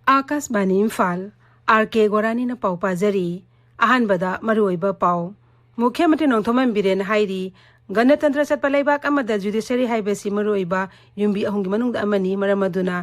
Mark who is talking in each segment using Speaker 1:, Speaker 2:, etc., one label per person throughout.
Speaker 1: Akashvani Imphal RK.Gorani na pau pazari ahanbada maruiba pau मुख्यमंत्री नोंथोमन villain हाइरी गणतंत्र चटपा लेबाक अमदा जुडिशरी हाइबसी मरुइबा युम्बी अहुंगी मनुंग अमनी मरमदुना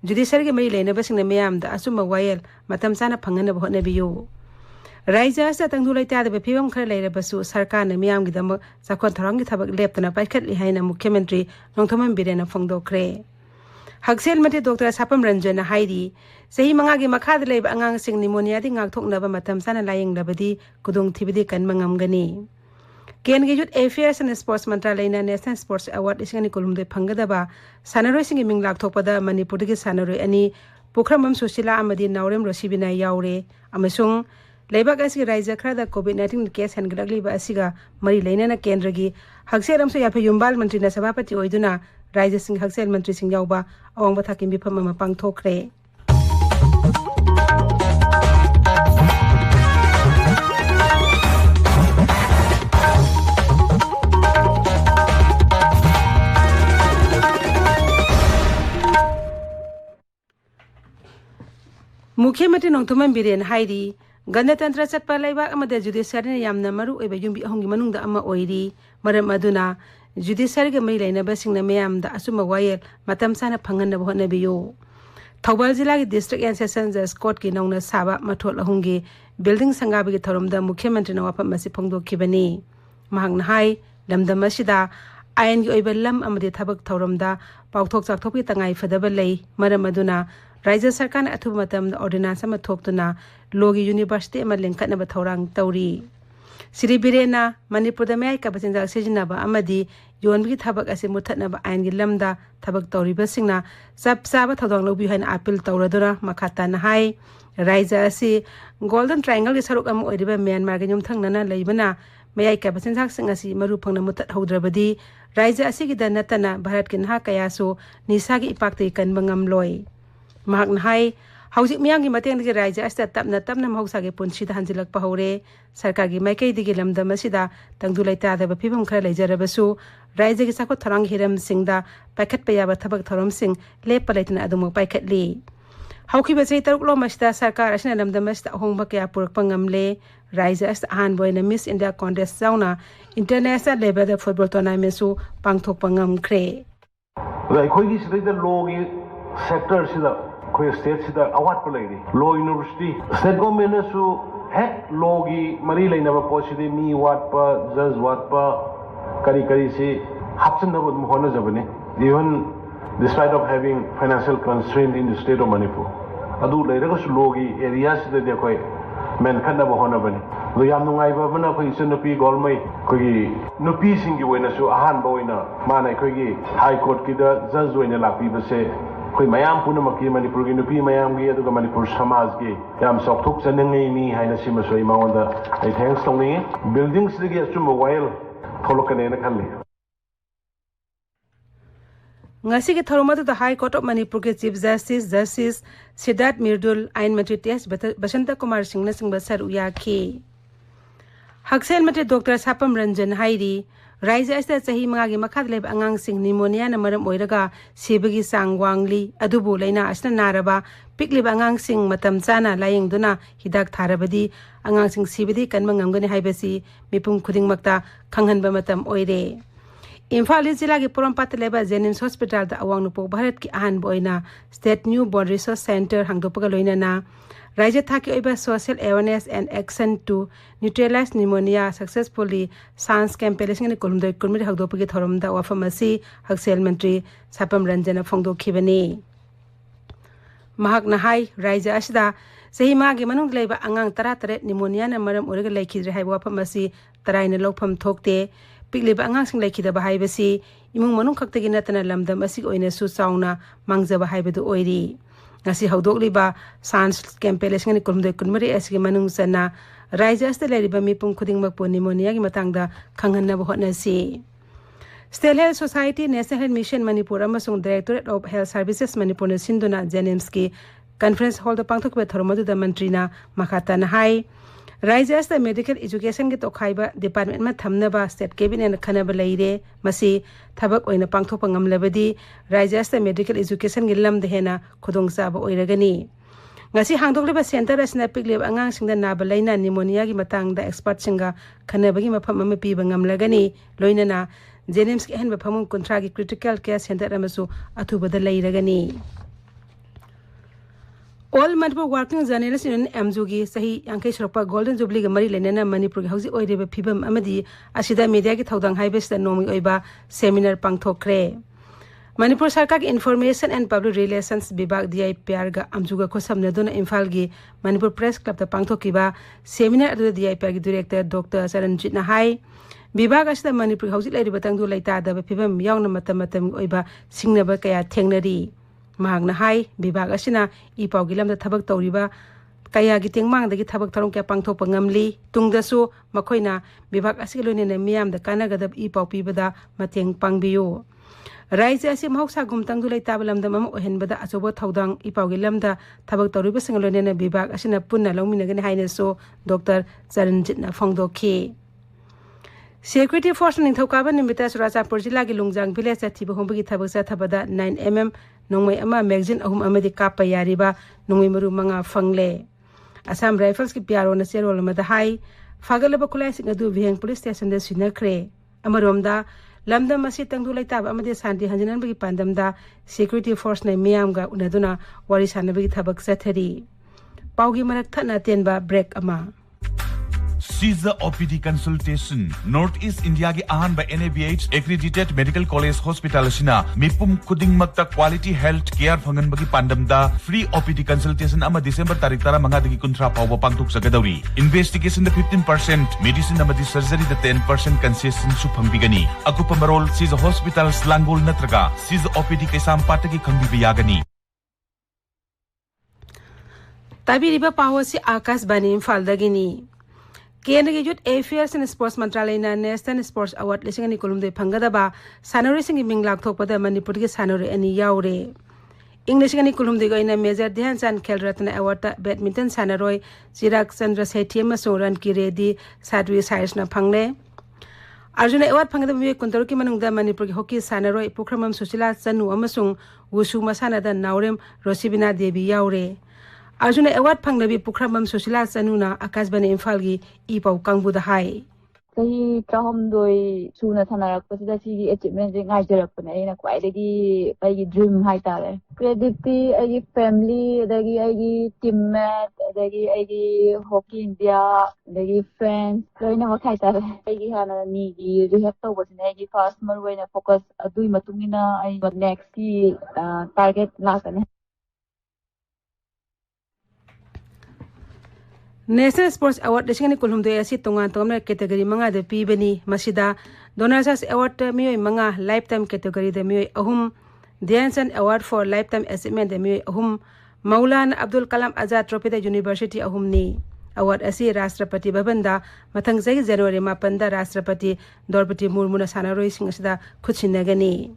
Speaker 1: जुडिशरी के मरी लेनबसिंग मयामदा असुम वायल मतम साना फंगनब होनबियो राज्य अस तंगदु लैतादब फिवम खर लेरबसु सरकार न मयामगी दम चाखोन थरंगी थबक लेपतना पाइखतली हाइना मुख्यमंत्री नोंथोमन बिरेन फोंदोखरे हक्सेल मते डॉक्टर सापम रंजन हाइरी सही मंगागी मखाद लेब अंगांग सिंग निमोनिया दि ngaktoknaba matam sana layinglabadi kudung thibidi kan mangamgani केंद्रीय यूथ अफेयर्स एंड स्पोर्ट्स मंत्रालय नेशनल स्पोर्ट्स अवार्ड इसिंगनी कोलुमदे फंगदबा सानरोय सिंगी मिंग लाक्थोपदा मणिपुर की सानरोय अनि पुखरमम सुशीला अमदी नावरेम रोसिबिना यावरे अमसुंग लेबाक असि राज्य खरदा कोविड-19 केस हनगलगलिबा असिगा मरी लेनना केंद्र की हक्सेलमसु याफे युम्बाल मंत्री न सभापति ओइदुना राज्य सिंग हक्सेल मंत्री सिंग यावबा अवंग थाकिम बिफम म पांगथोखरे मुख्यमंत्री नोंथोमन बिरेन हाइरी गणतंत्र चटपा लेबाक अमदा जुडिशरी यामना मरु ओइबा युम्बी अहुंगी मनुंगदा अमा ओइरी मरम अदुना जुडिशरी के मरी लेनबसिंग मयामदा असुम वायल मतम साना फंगनब होनबियो थौबाल जिला की डिस्ट्रिक्ट एंड सेशन जज कोर्ट की नौना साबा मथोल अहुंगी बिल्डिंग संगाबगी थौरमदा मुख्यमंत्री नवाफम मसि फोंदोखिबनी महंगना हाई लमदम असिदा आयन की ओइबा लम अमदि थबक थौरमदा पाउथोक चाकथोकि तंगाई फदब लई मरम अदुना राज्य सरकार ने अथुब मतम ऑर्डिनेंस अमा थोक्तुना लोगी यूनिवर्सिटी अमा लिंखतनब थौरांग तौरी श्री बिरेना मणिपुर मयाई कबचिंजा सिजनबा अमदी योनबगी थबक असे मुथतनब आयन की लमदा थबक तौरीबसिंगना चप चाबा थौदांग लौबि हन अपील तौरदुना मखाताना हाई राज्य असे गोल्डन ट्रायंगल के सरुक अमा ओइरिबा म्यांमार के युमथंगना लैबना मयाई कबचिंजा सिंग असि मरु फंगना मुथत हौद्रबदी राज्य असे की दनतना भारत के नहा कयासो निसा की इपाक्ते कनबंगम लोय महकना हाई हौजिक मियांगी मतेंग के राज्य अस्त तपना तपना महौसा के पुनसिदा हंजिलक पहौरे सरकार की माइकई दिगे लमदम असिदा तंगदु लैतादब फिवम खर लेजरबसु राज्य की साखो थरंग हिरम सिंगदा पाइखत पयाबा थबक थरम सिंग लेप लैतना अदुम पाइखतली हौखिबा चै तरुकलो मसिदा सरकार असना लमदम असिदा होंगबा कया पुरकपा ngamle राज्य अस्त आहान बोयना मिस इंडिया कॉन्टेस्ट जाउना इंटरनेशनल लेवल फुटबॉल टूर्नामेंट सु पांगथोकपा ngamkhre
Speaker 2: राइखोगी सिदा लोगी सेक्टर सिदा कोई स्टेट सिदा अवार्ड पर लेरी लो यूनिवर्सिटी स्टेट गवर्नमेंट ने सु है लोगी मरी लेना बा पोसिदे मी वाट पर जज वाट पर करी करी से हापसन नब होना जबने even despite of having financial constraint in the state of Manipur अदु लेरगा सु लोगी एरिया सिदा दे कोई मेन खन्ना बा होना बने लो याम नुंगाइबा बना कोई सनपी गोलमै कोई नुपी सिंगी वइना सु आहान बोइना माने कोई हाई कोर्ट की द जज वइना लापी बसे कोई मयाम पुनमकी मणिपुर की नुपी मयाम की अदुगा मणिपुर समाज की याम सौथुक चनंगैनी हाइना सिमसोई मावंदा आई थैंक्स तोंनी बिल्डिंग्स दगी असुम वाइल थोलकनेना खल्ले
Speaker 1: ngasi ke thoromatu the high court of manipur ke chief justice siddharth mirdul ain मंत्री ts बसंत कुमार सिंह ने सिंह बसर उयाखी हक्सेल मते डॉक्टर सापम रंजन हाइरी राज्य अस्त सही मंगागी मखाद लेब अंगांग सिंह निमोनिया न मरम ओइरगा सेबगी सांग वांगली अदुबु लेना असना नारबा पिकलिब अंगांग सिंह मतम चाना लायंगदुना हिदाक थारबदी अंगांग सिंह सिबदी कनमंगमगने हाइबसी मिपुम खुदिंग मक्ता खंगहनबा मतम ओइरे इम्फाल जिला के पोरमपात लेबा जेनिम्स हॉस्पिटल दा अवांग नुपो भारत की आहान बोइना state new born resource centre हांगदोपगा लोइना राज्य थाकी ओइबा social awareness and action to neutralize pneumonia successfully science campaigning ने कोलमदोय कुरमिर हगदोपगे थोरमदा वाफमसी हक्सेल मंत्री सापम रंजन फोंदोखिबनी महकना हाई राज्य असिदा सही मागी मनुंग लेबा अंगांग 13 निमोनिया न मरम ओरगा लेखिद्रे हाइबा वाफमसी तराइने लोफम थोकते पिकलिबा अंगांग सिंग लेखिदबा हाइबसी इमुंग मनुंग खक्तगी नतना लमदम असि ओइने सु Chowna मांगजबा हाइबदु ओइरी ngasi haudokliba sans campaign ni kurmde kunmari asgi manung sana राज्य अस्त लेरिबा मिपुम खुदिंगमक पोनिमोनिया की मतंगदा खंगहनब होनसी state health society national health mission Manipur अमसुंग directorate of health services Manipur ने सिंधुना जेनिम्स की कॉन्फ्रेंस हॉल द पांगथोकबे थरमदुदा मंत्रीना मखाताना हाई राज्य अस्त मेडिकल एजुकेशन के तोखाइबा डिपार्टमेंट में थमनबा स्टेट कैबिनेट खनब लेरे मसी थबक ओइना पांगथोकपा ngamlabadi राज्य अस्त मेडिकल एजुकेशन के लमद हेना खुदोंगचाबा ओइरगनी ngasi hangdokleba center asna pikleb angang singda naba laina pneumonia gi matangda expert singa khanabagi mafam ama piba ngamlagani loinana Jenims ki henba phamung kontra gi critical care center amasu athubada leiragani All Manipur working journalists in Amzugi sahi angkai shropa golden jubilee ga mari lenana Manipur gi hauji oireba phibam amadi asida media gi thodang haibesta nomi oiba seminar pangthokre Manipur Sarkar Information and Public Relations Bibag DIPR ga amjuga khosamna dona Imphal gi Manipur Press Club ta pangthokiba seminar adu DIPR gi director Dr. Kh.Geetchandra hai Bibag asida Manipur hauji lairiba tangdu laita da phibam yauna matam oiba singnaba kaya thengnari mahagna hai Bibag asina ipau gi lamda thabak tawriba kaya gi tengmang da gi thabak tharong kya pangthokpa ngamli tungdasu makhoina Bibag asigi loinena miyam da kanagadab ipau pibada mateng pangbiyo Raisa asi mahoksa gumtang dulai tabalam da mama ohenbada asobo thaudang ipaugi lamda thabak tawriba singalonena Bibag asina punna longminagani haina so Dr. Kh.Geetchandra phongdokhi Security Force ningthokaba nimita Surachapur jilla gi lungjang village athiba hombagi thabak sa thabada 9mm nongmai ama magazine ahum amadi kapa yariba nongmai maru manga fangle Assam Rifles ki piaro na serol mada hai fagalaba khulai singadu Vihang Police Station da sinakre amaromda Lamda masih tangdu laita amade santi hanjanan bagi pandamda security force na miyam ga unaduna warisana bagi thabak sathari paugi manak thana tenba break ama
Speaker 3: Caesar OPD consultation Northeast India ki ahan by NABH accredited medical college hospital sina mipum kuding makta quality health care phangan bagi pandamda free OPD consultation ama December tarik tara manga dagi kuntra pawba pangtuk sagadawi investigation the 15% medicine amadi surgery the 10% concession su phangbigani akupa marol Caesar hospital slangol natraga Caesar OPD kaisam patagi khangbi yagani
Speaker 1: tabi riba pawasi Akashbani Imphal dagini Kendra Youth Affairs and Sports Mantralaya na National Sports Award lisingani kolumde phangadaba sanori singi minglak thokpada Manipur gi sanori ani yaure English gani kolumde goina Major Dhyanchand Khel Ratna Award ta badminton sanaroi Kh.Geetchandra Sethi amasung ran ki redi Sadwi Cyrus na phangle Arjuna Award phangada mi kuntaru ki manungda Manipur gi hockey sanaroi Pukramam Susila Chanu amasung wushu masana da Naurem Rosibina Devi yaure Arjuna Award phangnabi Pukramam Susila Chanuna Akashbani Imphal gi ipau kangbu da hai
Speaker 4: Sahi trahomdoi suna thanarapasida sigi achievement je ngaijarapna aina kwaidagi aigi dream haitare credit ti aigi family adagi aigi teammate adagi aigi hockey India adagi friends loina wakaitare aigi hana ni gi rehab tawbasina aigi first marwaina focus adui matungina ai next ki target lakane
Speaker 1: National Sports Award lisingani kolumde asi tonga tomna category manga de pibani masida Donasas Award miyoi manga lifetime category de miyoi ahum Dhyanchand Award for lifetime achievement de miyoi ahum Maulana Abdul Kalam Azad Trophy de University ahum ni award asi Rashtrapati Bhavanda mathang jai January 8 da Rashtrapati Draupadi Murmu na sanaroi sing asida khutsinagani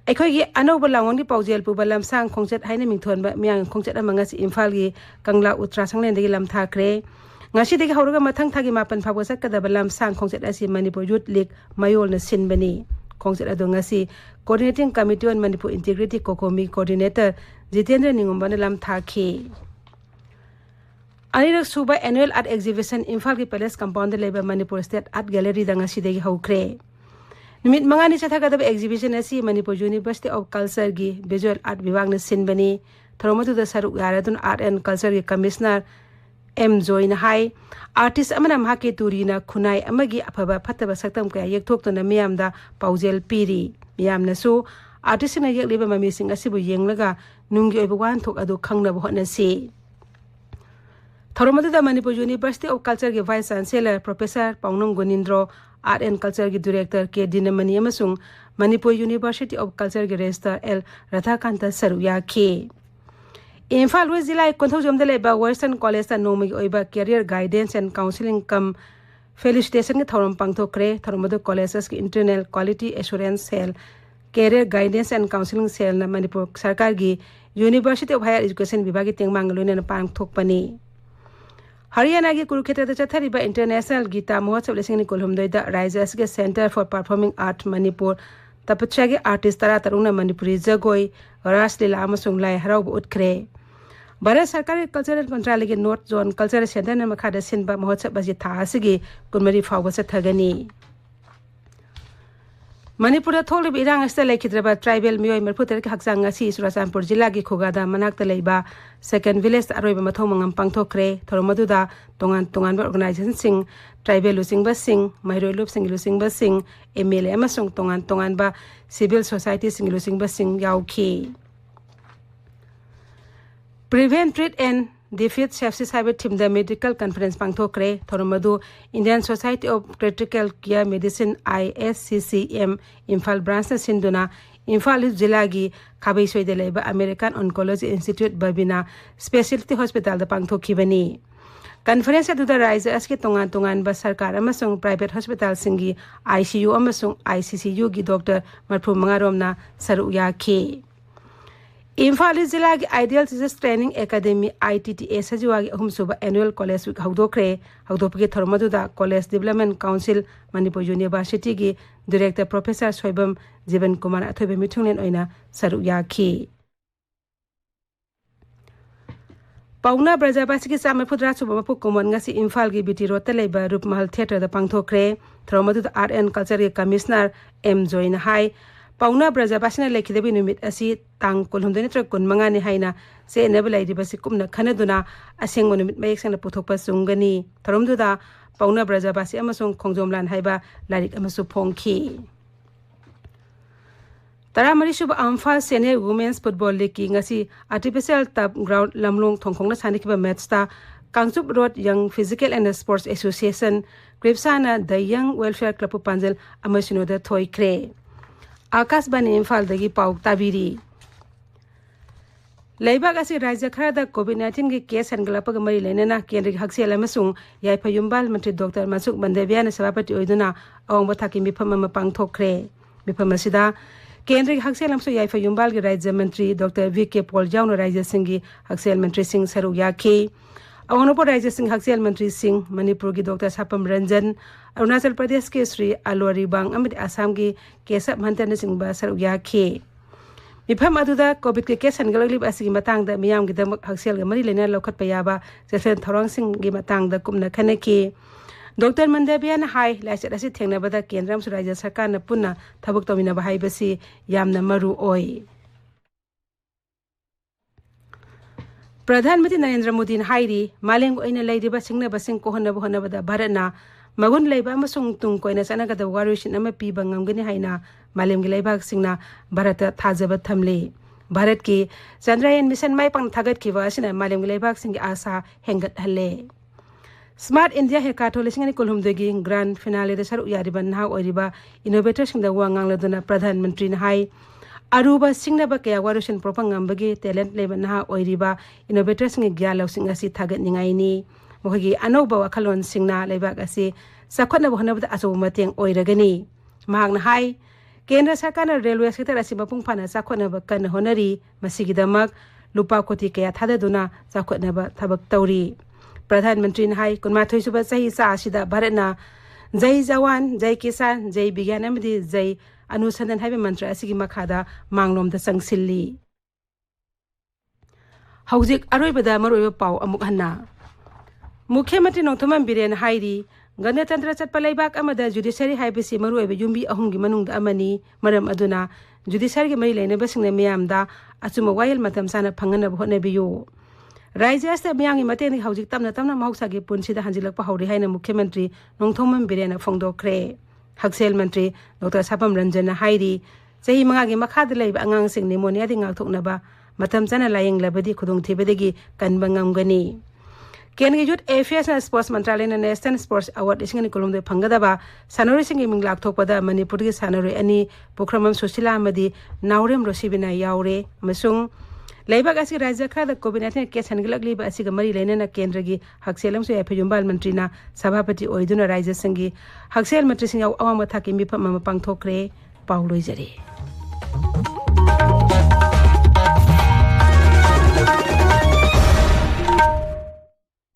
Speaker 1: Ekhoi gi anoba lawang di paujel pu balam sang khongchet haina mingthon ba miang khongchet amanga si Imphal gi Kangla Utra Sanglen de lam thakre ngasi de hauruga mathang thagi mapan phago sakada balam sang khongchet asi Manipur Youth League mayol na sinbani khongchet ado ngasi coordinating committee on Manipur integrity kokomi coordinator Jitendra Ningomba na lam thakhi Anirak Suba annual art exhibition Imphal gi palace compound de leba Manipur State Art Gallery da ngasi de haukre Nimit manga ni chathakadab exhibition asi Manipur University of Culture gi Visual Art Vibhag na sinbani thromatu da saruk yaradun Art and Culture gi Commissioner M Join Hai artist amana mahake turina khunai amagi aphaba phataba saktam kaya yekthok na miyam da paujel piri miyam na su artist na yekleba mami sing asibu yenglaga nunggi oiba wan thok adu khangna bo hotna si thromatu da Manipur University of Culture gi Vice Chancellor Professor Paunong Gonindro Art and Culture gi Director K. Dinamani amasung Manipur University of Culture gi Registrar L. Radhakanta Saruya K. Imphal West Zilla Konthau Jomda leba Western College ta nomagi oiba Career Guidance and Counseling cum Felicitation gi thorom pangthokre thoromadu colleges gi Internal Quality Assurance Cell Career Guidance and Counseling Cell na Manipur Sarkar gi University of Higher Education Vibhag gi tengmang loina pangthokpani Haryana gi Kurukshetra da chathariba International Gita Mahotsav lisingni kolhumdoi da Rajas ge Center for Performing Art Manipur tapachya ge artist tara tarungna Manipuri jagoi ras lila amasung lai harau utkre Bharat सरकार cultural मंत्रालय के north zone cultural centre ने मखादा सिनबा महोत्सव अजी था असिगी कुनमरी फावबा चथगनी Manipur थोलिब इरांग अस्ता लेखिद्रबा tribal मियोय मरफुतर के हकजांग असि सुराचानपुर जिला की खोगादा मनाक्ता लेबा सेकंड विलेज अरोइबा मथौ मंगम पांगथोखरे थोरमदुदा तोंगान तोंगान ऑर्गेनाइजेशन सिंग ट्राइबल लुसिंगबा सिंग महिरोय लुप सिंग लुसिंगबा सिंग एमएलए अमसुंग तोंगान तोंगान बा सिविल सोसाइटी सिंग लुसिंगबा सिंग याउखी Prevent, Treat and Defeat Sepsis हाइबे थीम द मेडिकल कॉन्फ्रेंस पांगथोखरे थोरमदु Indian society of critical care medicine ISCCM Imphal branch ने सिंधुना इम्फाल जिला की खाबैसोइदे लेबा American oncology institute Babina speciality hospital द पांगथोखिबनी कॉन्फ्रेंस अदुदा राज्य असके तोंगान तोंगान बा सरकार अमसुंग प्राइवेट हॉस्पिटल सिंगी ICU अमसुंग ICCU की डॉक्टर मरफु मंगारोमना सरुक याखी इम्फाल जिला की ideal teachers training academy ITTA सजुवागी अहुमसुबा एनुअल कॉलेज वीक हौदोखरे हौदोपगे थोरमदुदा college development council Manipur university की डायरेक्टर प्रोफेसर सोइबम जीवन कुमार अथोबे मिथुंगलेन ओइना सरुक याखी पाउना ब्रजाबासी की चाम फुद्रा सुब मपु कुमन ngasi इम्फाल की बीटी रोड लेबा रूपमहल थिएटर द पांगथोखरे थोरमदुदा आर्ट एंड कल्चर के कमिश्नर M जोइन हाई पाउना ब्रजाबासी लेखिदबी निमित असि तांग कुलहुमदे नत्र कुनमंगानी हाइना से नेबलाइदिबसि कुमना खनदुना असेंग निमित मयेक्सना पुथोकपा सुंगनी थरमदुदा पाउना ब्रजाबासी अमसुंग खोंगजोमलान हाइबा लारिक अमसु फोंखी तरामरी शुभ अम्फाल सीनियर वुमेन्स फुटबॉल लीग की ngasi artificial turf ground Lamlong थोंखोंगना सानिखिबा मैचता Kangchup road young physical and sports association क्रिप्साना द यंग वेलफेयर क्लब पांजल अमसिनोदा थोइख्रे आकाशवाणी इम्फाल दगी पाउक ताबिरी लेबाग असि राज्य खरादा कोविड-19 के केस हनगलापग मरी लेनेना केंद्र की हक्सेल अमसुंग याइफयुम्बाल मंत्री डॉक्टर मनसुख बंदेबियान सभापति ओइदुना अवंग बथाकी मिफम अमा पांगथोखरे मिफम असिदा केंद्र की हक्सेल अमसु याइफयुम्बाल के राज्य मंत्री डॉक्टर VK पॉल जाउन राज्य सिंह की हक्सेल मंत्री सिंह सरुक याखी अवनोपो राज्य सिंह हक्सेल मंत्री सिंह मणिपुर की डॉक्टर सापम रंजन अरुणाचल प्रदेश के श्री आलोरी बांग अमद असम की केसब हंतन सिंह बा सरुक याखी मिफम अदुदा कोविड के केस हनगलगलिब असि मतंग द मियाम की दमक हक्सेल मरी लेना लौखत पयाबा जसन थौरंग सिंह की मतंग द कुमना खनकी डॉक्टर मंदेबियान हाई लाइचत असि थेंगनबदा केंद्रम सु राज्य सरकार न पुन्ना थबक तोमिनबा हाइबसि यामना मरु ओय प्रधानमंत्री नरेंद्र मोदी हाइरी मालेंग ओइना लेदिबा सिंगनबा सिंग कोहनबा होनबदा भारतना मगुन लेबा अमसुंग तुंग कोइना सनगदा वारुसिन अमा पीबा ngamgani हाइना मालेम की लेबाग सिंगना भारत थाजबा थमले भारत की चंद्रयान मिशन माइ पंग थागत खिवा असिना मालेम की लेबाग सिंग आशा हेंगत हले स्मार्ट इंडिया हेकाथो लिसिंगनि कुलहुमदगी ग्रांड फिनाले द सरुक यारिबा ना ओरिबा इनोवेटर सिंग द वांगांग लदुना प्रधानमंत्री न हाई अरुबा सिंगनबा कया वारुसिन प्रोपंगंबगी टैलेंट लेबा ना ओरिबा इनोवेटर सिंग ग्यालौ सिंग असि थागत निंगाइनी मोहगी अनौबा वखलोन सिंगना लेबाग असि सखोनब होनबदा अचौ मतेंग ओइरगनी महागना हाई केंद्र सरकार रेलवे सेक्टर असि मपुंग फाना सखोनब कन होनरी मसिगिदमक लुपा कोटी कया थाददुना सखोनब थबक तौरी प्रधानमंत्री ने हाई कुनमाथोई सुबह सही सासिदा भारतना जय जवान जय किसान जय विज्ञान अमदी जय अनुसंधान हाइबे मंत्र असि मखादा मांगलोम द संगसिल्ली हौजिक अरोइबदा मरोइबा पाउ अमुक हन्ना मुख्यमंत्री नोंथोमम बिरेन हाइरी गणतंत्र चटपा लेबाक अमदा जुडिशरी हाइबसि मरोइबा युम्बी अहुमगी मनुंगदा अमनी मरम अदुना जुडिशरी के मरि लेनबसिंगना मियामदा अचुम वायल मतम साना फंगनब होनबियो राज्य अस्ते मियांगी मतेंग हौजिक तमना तमना महौसागी पुनसिदा हंजिलकपा हौरि हाइना मुख्यमंत्री नोंथोमम बिरेन फोंदोखरे हक्सेल मंत्री डॉक्टर सापम रंजन हाइरी चही मंगागी मखाद लेबा अंगांगसिंग निमोनिया दि ngaktoknaba matam chana layeng labadi khudung thibedegi kanba ngamgani केंद्र यूथ एफेयर्स एंड स्पोर्ट्स मंत्रालय ने नेशनल स्पोर्ट्स अवार्ड इसिंगनि कोलुमदे फंगदबा सानोरी सिंगी मिंग लाक्थोकपदा मणिपुर की सानोरी अनि पुखरमम सुशीला अमदी नाउरेम रोसिबिना याउरे अमसुंग लेबाग असि राज्य खरादा कोविड-19 केस हनगलगलिबा असिगा मरि लेनेना केंद्र की हक्सेलम सु याफयुम्बाल मंत्रीना सभापति ओइदुना राज्य संगी हक्सेल मंत्री सिंग अवाम थाकी मिफम पांगथोखरे पाउलोइजरे